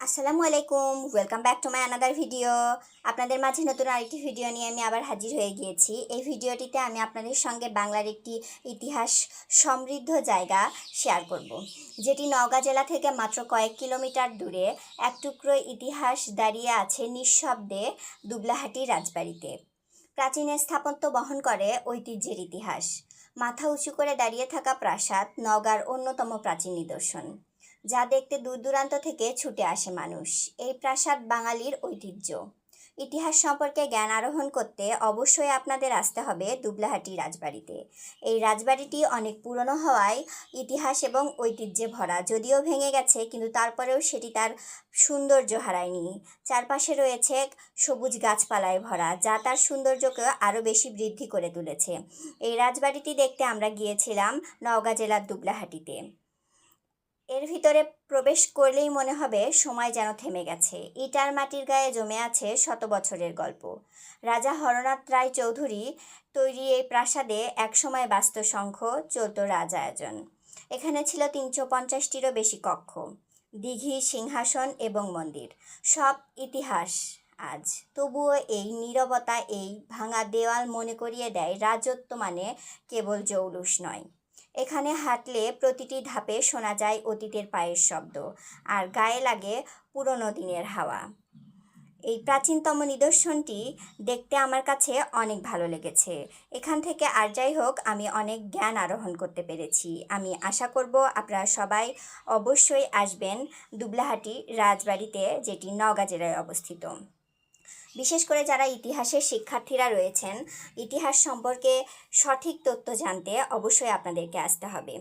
আসসালামু আলাইকুম, welcome back to my another video. আপনাদের মাঝে নতুন আরেকটি ভিডিও নিয়ে আমি আবার হাজির হয়ে গিয়েছি। এই ভিডিওটিতে আমি আপনাদের সঙ্গে বাংলার একটি ইতিহাস সমৃদ্ধ জায়গা শেয়ার করব, যেটি নওগাঁ জেলা থেকে মাত্র কয়েক কিলোমিটার দূরে এক টুকরো ইতিহাস দাঁড়িয়ে আছে নিঃশব্দে দুবলাহাটি রাজবাড়িতে। প্রাচীন স্থাপত্য বহন করে ঐতিহ্যের ইতিহাস। মাথা উঁচু করে দাঁড়িয়ে থাকা প্রাসাদ নওগাঁর অন্যতম প্রাচীন নিদর্শন, যা দেখতে দূর দূরান্ত থেকে ছুটে আসে মানুষ। এই প্রাসাদ বাঙালির ঐতিহ্য। ইতিহাস সম্পর্কে জ্ঞান আরোহণ করতে অবশ্যই আপনাদের আসতে হবে দুবলাহাটি রাজবাড়িতে। এই রাজবাড়িটি অনেক পুরনো হওয়ায় ইতিহাস এবং ঐতিহ্যে ভরা, যদিও ভেঙে গেছে কিন্তু তারপরেও সেটি তার সৌন্দর্য হারায়নি। চারপাশে রয়েছে সবুজ গাছপালায় ভরা, যা তার সৌন্দর্যকে আরও বেশি বৃদ্ধি করে তুলেছে। এই রাজবাড়িটি দেখতে আমরা গিয়েছিলাম নওগাঁ জেলার দুবলাহাটিতে। এর ভিতরে প্রবেশ করলেই মনে হবে সময় যেন থেমে গেছে। ইট আর মাটির গায়ে জমে আছে শত বছরের গল্প। রাজা হরনাথ রায় চৌধুরী তৈরি এই প্রাসাদে একসময় বাস্তুশঙ্খ চলত রাজায়জন। এখানে ছিল 350টিরও বেশি কক্ষ, দিঘি, সিংহাসন এবং মন্দির। সব ইতিহাস আজ। তবুও এই নীরবতা, এই ভাঙা দেওয়াল মনে করিয়ে দেয় রাজত্ব মানে কেবল জৌলুস নয়। এখানে হাঁটলে প্রতিটি ধাপে শোনা যায় অতীতের পায়ের শব্দ, আর গায়ে লাগে পুরনো দিনের হাওয়া। এই প্রাচীনতম নিদর্শনটি দেখতে আমার কাছে অনেক ভালো লেগেছে। এখান থেকে আর যাই হোক, আমি অনেক জ্ঞান আরোহণ করতে পেরেছি। আমি আশা করব আপনারা সবাই অবশ্যই আসবেন দুবলাহাটি রাজবাড়িতে, যেটি নওগাঁ জেলায় অবস্থিত। বিশেষ করে যারা ইতিহাসের শিক্ষার্থীরা রয়েছেন, ইতিহাস সম্পর্কে সঠিক তথ্য জানতে অবশ্যই আপনাদেরকে আসতে হবে।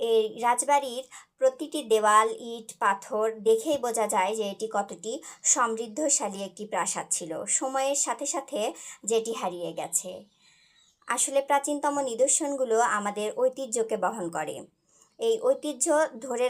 এই রাজবাড়ির প্রতিটি দেওয়াল, ইট, পাথর দেখেই বোঝা যায় যে এটি কতটি সমৃদ্ধশালী একটি প্রাসাদ ছিল, সময়ের সাথে সাথে যেটি হারিয়ে গেছে। আসলে প্রাচীনতম নিদর্শনগুলো আমাদের ঐতিহ্যকে বহন করে। এই ঐতিহ্য ধরে